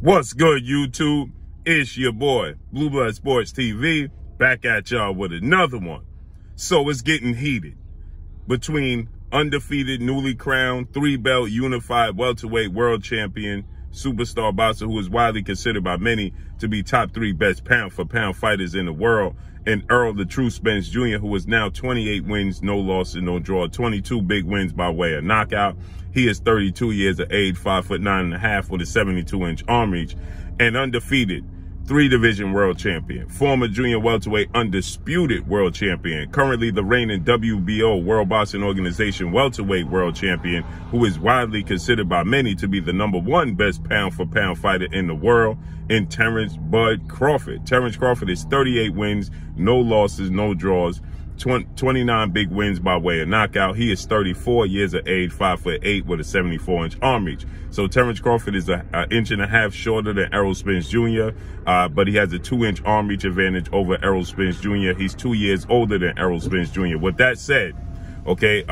What's good, YouTube? It's your boy, Blue Blood Sports TV, back at y'all with another one. So it's getting heated between undefeated, newly crowned, 3-belt unified welterweight world champion, superstar boxer who is widely considered by many to be top 3 best pound-for-pound fighters in the world, and Errol the True Spence Jr., who is now 28 wins, no losses, no draw, 22 big wins by way of knockout. He is 32 years of age, 5'9.5" with a 72-inch arm reach, and undefeated 3-division world champion, former junior welterweight undisputed world champion, currently the reigning WBO World Boxing Organization welterweight world champion, who is widely considered by many to be the #1 best pound-for-pound fighter in the world, in Terence "Bud" Crawford. Terence Crawford is 38 wins, no losses, no draws, 29 big wins by way of knockout. He is 34 years of age, 5'8" with a 74-inch arm reach. So Terence Crawford is an inch and a half shorter than Errol Spence Jr., but he has a 2-inch arm reach advantage over Errol Spence Jr. He's 2 years older than Errol Spence Jr. With that said, okay,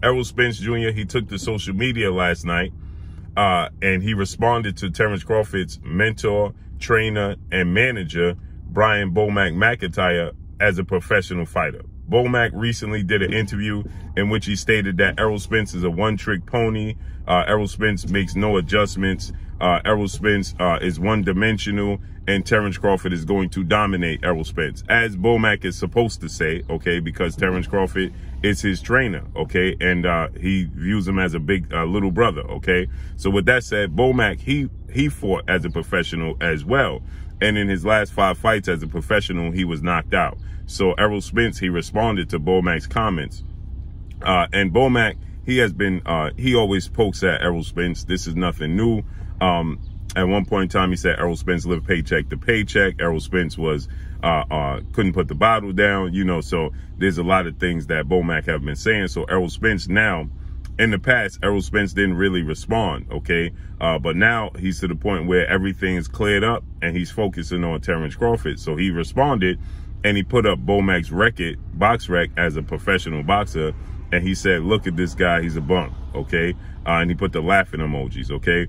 Errol Spence Jr., he took to social media last night, and he responded to Terence Crawford's mentor, trainer, and manager, Brian Bomac McIntyre, as a professional fighter. Bomac recently did an interview in which he stated that Errol Spence is a one-trick pony. Errol Spence makes no adjustments. Errol Spence is one-dimensional, and Terence Crawford is going to dominate Errol Spence, as Bomac is supposed to say, okay, because Terence Crawford is his trainer, okay, and he views him as a big little brother, okay. So with that said, Bomac, he fought as a professional as well, and in his last 5 fights as a professional, he was knocked out. So Errol Spence, he responded to Bomac's comments. And Bomac, he has been, he always pokes at Errol Spence. This is nothing new. At one point in time, he said Errol Spence lived paycheck to paycheck. Errol Spence was, couldn't put the bottle down, you know, so there's a lot of things that Bomac have been saying. So Errol Spence now, in the past, Errol Spence didn't really respond, okay? But now he's to the point where everything is cleared up and he's focusing on Terence Crawford. So he responded and he put up Bomac's record, box rec, as a professional boxer. And he said, look at this guy, he's a bum, okay? And he put the laughing emojis, okay?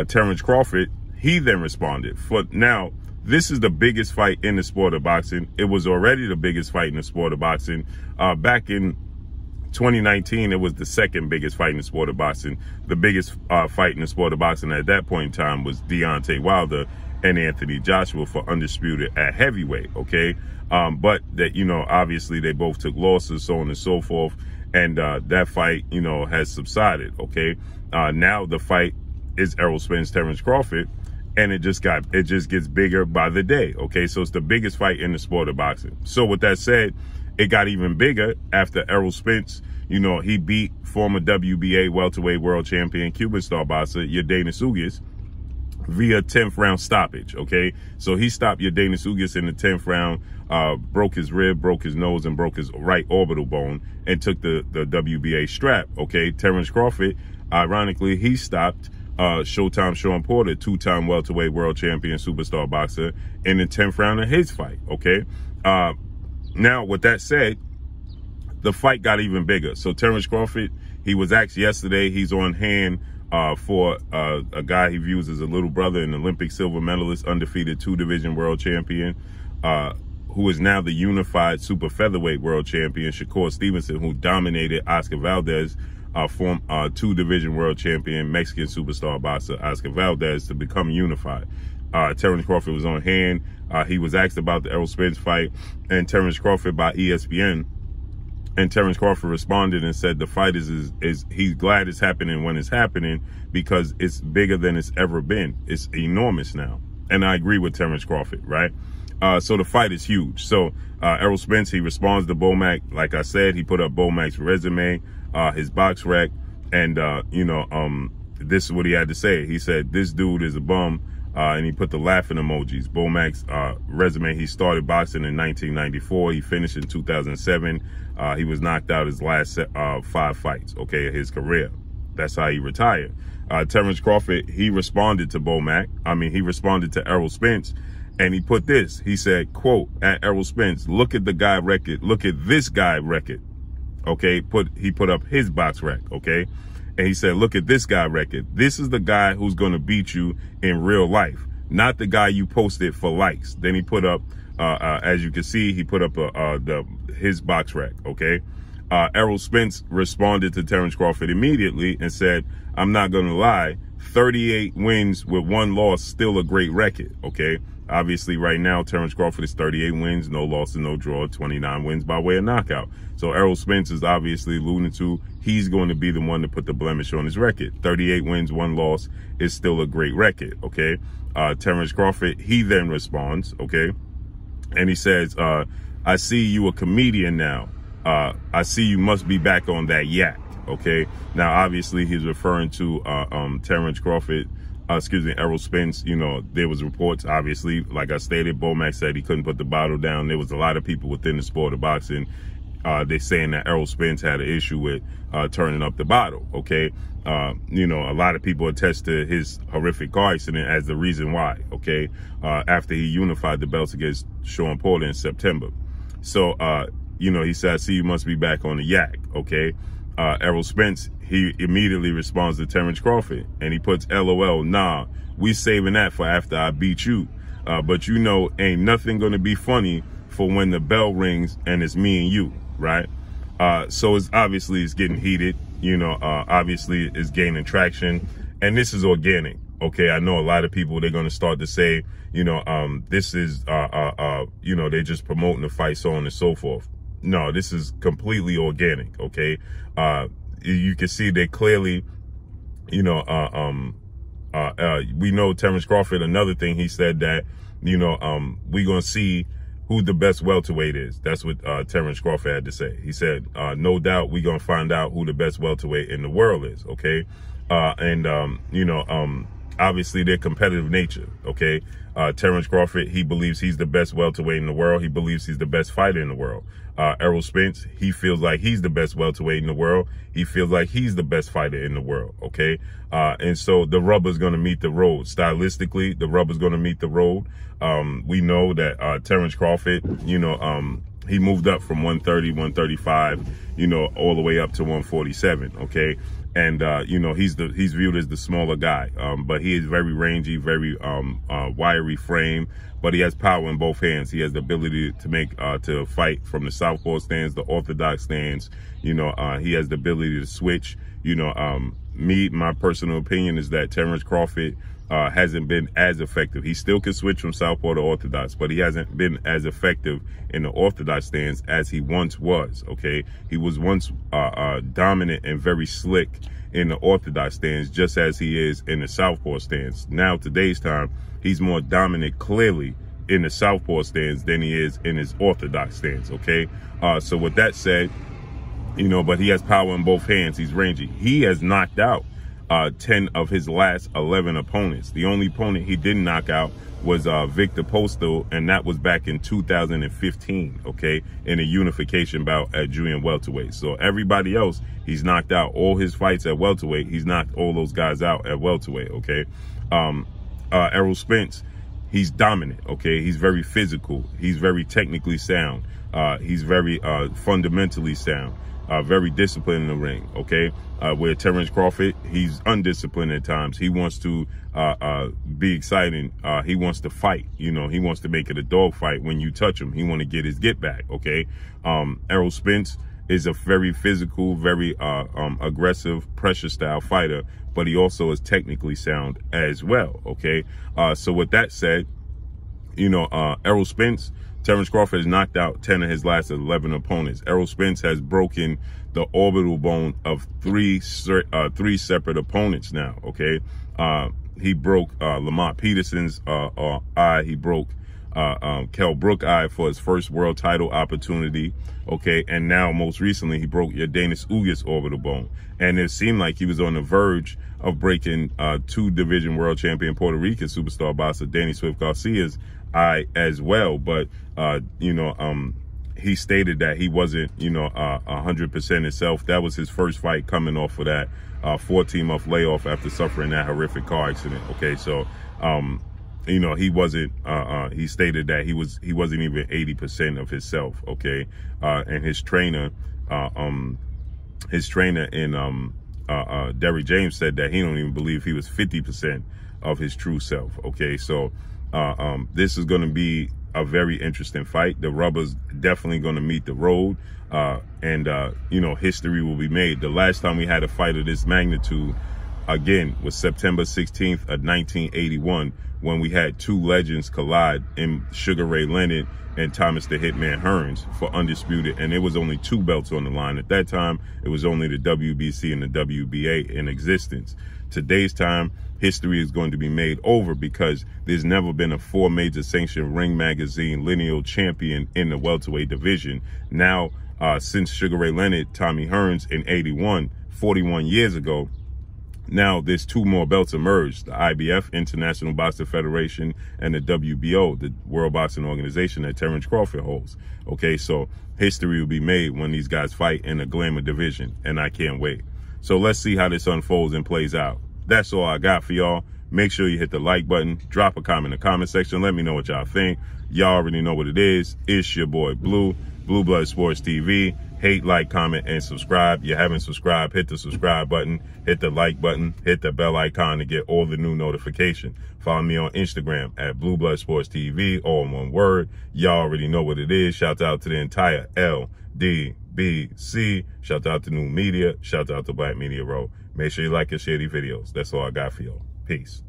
Terence Crawford, he then responded. For now, this is the biggest fight in the sport of boxing. It was already the biggest fight in the sport of boxing. Back in 2019, it was the 2nd biggest fight in the sport of boxing. The biggest fight in the sport of boxing at that point in time was Deontay Wilder and Anthony Joshua for undisputed at heavyweight, okay? But that, you know, obviously they both took losses, so on and so forth. And that fight, you know, has subsided, okay? Now the fight is Errol Spence, Terence Crawford, and it just gets bigger by the day, okay? So it's the biggest fight in the sport of boxing. So with that said, it got even bigger after Errol Spence, you know, he beat former WBA welterweight world champion, Cuban star boxer, Yordenis Ugas, via 10th round stoppage, okay? So he stopped Yordenis Ugas in the 10th round, broke his rib, broke his nose, and broke his right orbital bone, and took the WBA strap, okay? Terence Crawford, ironically, he stopped Showtime Sean Porter, 2-time welterweight world champion, superstar boxer, in the 10th round of his fight, okay? Now, with that said, the fight got even bigger. So Terence Crawford, he was asked yesterday, he's on hand for a guy he views as a little brother, an Olympic silver medalist, undefeated 2-division world champion, who is now the unified super featherweight world champion, Shakur Stevenson, who dominated Oscar Valdez, 2-division world champion, Mexican superstar boxer Oscar Valdez, to become unified. Terence Crawford was on hand. He was asked about the Errol Spence fight and Terence Crawford by ESPN. And Terence Crawford responded and said the fight is he's glad it's happening when it's happening because it's bigger than it's ever been. It's enormous now. And I agree with Terence Crawford, right? So the fight is huge. So Errol Spence, he responds to Bomac. Like I said, he put up Bomac's resume, his box rec, and, you know, this is what he had to say. He said, this dude is a bum. And he put the laughing emojis. Bomac's resume, he started boxing in 1994. He finished in 2007. He was knocked out his last 5 fights, okay, his career. That's how he retired. Terence Crawford, he responded to Bomac. He responded to Errol Spence, and he put this. He said, quote, at Errol Spence, look at the guy record. Look at this guy record. Okay, he put up his box rec, okay? And he said, look at this guy record. This is the guy who's going to beat you in real life, not the guy you posted for likes. Then he put up, as you can see, he put up his box rec, okay? Errol Spence responded to Terence Crawford immediately and said, I'm not going to lie, 38 wins with 1 loss, still a great record, okay? Obviously, right now, Terence Crawford is 38 wins, no losses, no draw, 29 wins by way of knockout. So Errol Spence is obviously alluding to he's going to be the one to put the blemish on his record. 38 wins, 1 loss is still a great record, okay? Terence Crawford, he then responds, okay? And he says, I see you a comedian now. I see you must be back on that yak, okay? Now, obviously, he's referring to Terence Crawford, Errol Spence. You know, there was reports, obviously, like I stated, Bomac said he couldn't put the bottle down. There was a lot of people within the sport of boxing, they saying that Errol Spence had an issue with turning up the bottle, okay? You know, a lot of people attest to his horrific car accident as the reason why, okay? After he unified the belts against Sean Porter in September. So, you know, he said, I see you must be back on the yak, okay? Errol Spence, he immediately responds to Terence Crawford, and he puts, LOL, nah, we saving that for after I beat you. But you know, ain't nothing gonna be funny for when the bell rings and it's me and you, right? So it's obviously it's getting heated, you know, obviously it's gaining traction, and this is organic, okay? I know a lot of people, they're gonna start to say, you know, this is, you know, they're just promoting the fight, so on and so forth. No, this is completely organic, okay? You can see they clearly, you know, we know Terence Crawford, another thing he said that, you know, we're going to see who the best welterweight is. That's what Terence Crawford had to say. He said, no doubt we're going to find out who the best welterweight in the world is, okay? You know, obviously their competitive nature, okay? Terence Crawford, he believes he's the best welterweight in the world. He believes he's the best fighter in the world. Errol Spence, he feels like he's the best welterweight in the world. He feels like he's the best fighter in the world, okay? And so the rubber's going to meet the road. Stylistically, the rubber's going to meet the road. We know that Terence Crawford, you know, he moved up from 130, 135, you know, all the way up to 147, okay? And, you know, he's viewed as the smaller guy, but he is very rangy, very wiry frame, but he has power in both hands. He has the ability to make, to fight from the southpaw stance, the orthodox stance. You know, he has the ability to switch. You know, my personal opinion is that Terence Crawford hasn't been as effective. He still can switch from southpaw to orthodox, but he hasn't been as effective in the orthodox stance as he once was, okay? He was once dominant and very slick in the orthodox stance, just as he is in the southpaw stance. Now, today's time, he's more dominant clearly in the southpaw stance than he is in his orthodox stance, okay? So with that said, you know, but he has power in both hands. He's rangy. He has knocked out 10 of his last 11 opponents. The only opponent he didn't knock out was Victor Postal, and that was back in 2015, okay, in a unification bout at junior welterweight. So everybody else, he's knocked out. All his fights at welterweight, he's knocked all those guys out at welterweight, okay? Errol Spence, he's dominant, okay? He's very physical. He's very technically sound. He's very fundamentally sound. Very disciplined in the ring, okay? Where Terence Crawford, he's undisciplined at times. He wants to be exciting. He wants to fight, you know. He wants to make it a dog fight. When you touch him, he want to get his get back, okay? Errol Spence is a very physical, very aggressive, pressure style fighter, but he also is technically sound as well, okay? So with that said, you know, Errol Spence, Terence Crawford has knocked out 10 of his last 11 opponents. Errol Spence has broken the orbital bone of three separate opponents now, okay? He broke Lamont Peterson's eye. He broke Kell Brook eye for his first world title opportunity, okay? And now, most recently, he broke Yordenis Ugas orbital bone. And it seemed like he was on the verge of breaking 2-division world champion Puerto Rican superstar boxer Danny Swift Garcia's eye as well. But, you know, he stated that he wasn't, you know, 100% himself. That was his first fight coming off of that 14-month layoff after suffering that horrific car accident, okay? So, you know, he wasn't, he stated that he wasn't even 80% of himself, okay? And his trainer in Derrick James said that he don't even believe he was 50% of his true self. Okay, so this is going to be a very interesting fight. The rubber's definitely going to meet the road, and you know, history will be made. The last time we had a fight of this magnitude, again, was September 16th of 1981, when we had two legends collide in Sugar Ray Leonard and Thomas the Hitman Hearns for undisputed, and it was only 2 belts on the line. At that time, it was only the WBC and the WBA in existence. Today's time, history is going to be made over, because there's never been a 4 major sanctioned Ring Magazine lineal champion in the welterweight division. Now, since Sugar Ray Leonard, Tommy Hearns in 81, 41 years ago, now there's 2 more belts emerged: the IBF, International Boxing Federation, and the WBO, the World Boxing Organization that Terence Crawford holds. Okay, so history will be made when these guys fight in the Glamour division, and I can't wait. So let's see how this unfolds and plays out. That's all I got for y'all. Make sure you hit the like button, drop a comment in the comment section, let me know what y'all think. Y'all already know what it is. It's your boy Blue, Blue Blood Sports TV. Hate, like, comment, and subscribe. You haven't subscribed, hit the subscribe button, hit the like button, hit the bell icon to get all the new notifications. Follow me on Instagram at Blue Blood Sports TV, all in one word. Y'all already know what it is. Shout out to the entire LDBC. Shout out to New Media. Shout out to Black Media Row. Make sure you like and share these videos. That's all I got for y'all. Peace.